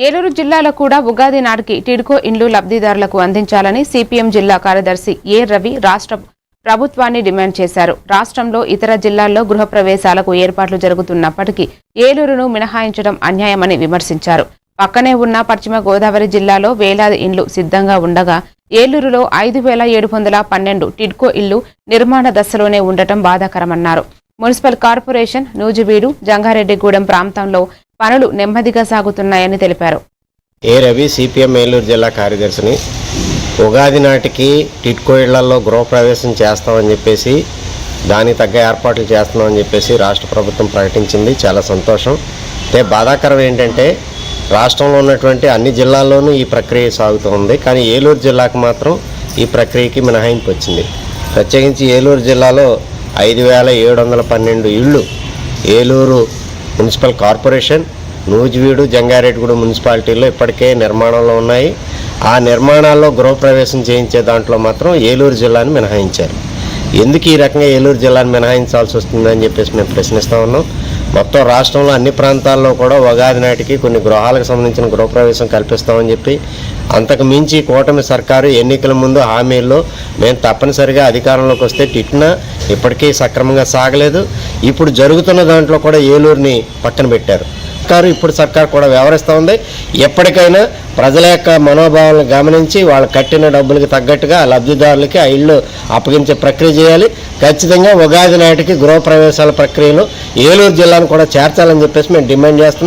ఏలూరు జిల్లాలో కూడా ఉగాది నాటికి టిడ్కో ఇండ్లు లబ్ధిదారులకు అందించాలని సిపిఎం జిల్లా కార్యదర్శి ఏ రవి రాష్ట్ర ప్రభుత్వాన్ని డిమాండ్ చేశారు. రాష్ట్రంలో ఇతర జిల్లాల్లో గృహప్రవేశాలకు ఏర్పాట్లు జరుగుతున్నప్పటికీ ఏలూరును మినహాయించడం అన్యాయమని విమర్శించారు. పక్కనే ఉన్న పశ్చిమ గోదావరి జిల్లాలో వేలాది ఇండ్లు సిద్ధంగా ఉండగా ఏలూరులో 5712 టిడ్కో ఇళ్లు నిర్మాణ దశలోనే ఉండటం బాధాకరమన్నారు. మున్సిపల్ కార్పొరేషన్ నూజివీడు జంగారెడ్డిగూడెం ప్రాంతంలో పనులు నెమ్మదిగా సాగుతున్నాయని తెలిపారు. ఏ రవి సిపిఎం ఏలూరు జిల్లా కార్యదర్శిని. ఉగాది నాటికి టిడ్కో ఇళ్లలో గృహప్రవేశం చేస్తామని చెప్పేసి దానికి తగ్గ ఏర్పాట్లు చేస్తున్నామని చెప్పేసి రాష్ట్ర ప్రభుత్వం ప్రకటించింది. చాలా సంతోషం. అయితే బాధాకరం ఏంటంటే రాష్ట్రంలో ఉన్నటువంటి అన్ని జిల్లాల్లోనూ ఈ ప్రక్రియ సాగుతుంది. కానీ ఏలూరు జిల్లాకు మాత్రం ఈ ప్రక్రియకి మినహాయింపు వచ్చింది. ప్రత్యేకించి ఏలూరు జిల్లాలో 5712 ఇళ్ళు ఏలూరు మున్సిపల్ కార్పొరేషన్ నూజివీడు జంగారెడ్డిగూడెం మున్సిపాలిటీల్లో ఇప్పటికే నిర్మాణంలో ఉన్నాయి. ఆ నిర్మాణాల్లో గృహప్రవేశం చేయించే దాంట్లో మాత్రం ఏలూరు జిల్లాని మినహాయించారు. ఎందుకు ఈ రకంగా ఏలూరు జిల్లాని మినహాయించాల్సి వస్తుందని చెప్పేసి మేము ప్రశ్నిస్తూ ఉన్నాం. మొత్తం రాష్ట్రంలో అన్ని ప్రాంతాల్లో కూడా ఉగాది నాటికి కొన్ని గృహాలకు సంబంధించిన గృహప్రవేశం కల్పిస్తామని చెప్పి అంతకు మించి కూటమి సర్కారు ఎన్నికల ముందు హామీల్లో మేము తప్పనిసరిగా అధికారంలోకి వస్తే టిట్నా ఇప్పటికీ సక్రమంగా సాగలేదు. ఇప్పుడు జరుగుతున్న దాంట్లో కూడా ఏలూరుని పక్కన పెట్టారు. ఇప్పుడు సర్కారు కూడా వ్యవహరిస్తూ ఉంది. ఎప్పటికైనా ప్రజల యొక్క మనోభావాలను గమనించి వాళ్ళు కట్టిన డబ్బులకి తగ్గట్టుగా లబ్ధిదారులకి ఆ ఇళ్ళు అప్పగించే ప్రక్రియ చేయాలి. ఖచ్చితంగా ఉగాది నాటికి గృహప్రవేశాల ప్రక్రియలో ఏలూరు జిల్లాను కూడా చేర్చాలని చెప్పేసి మేము డిమాండ్ చేస్తున్నాం.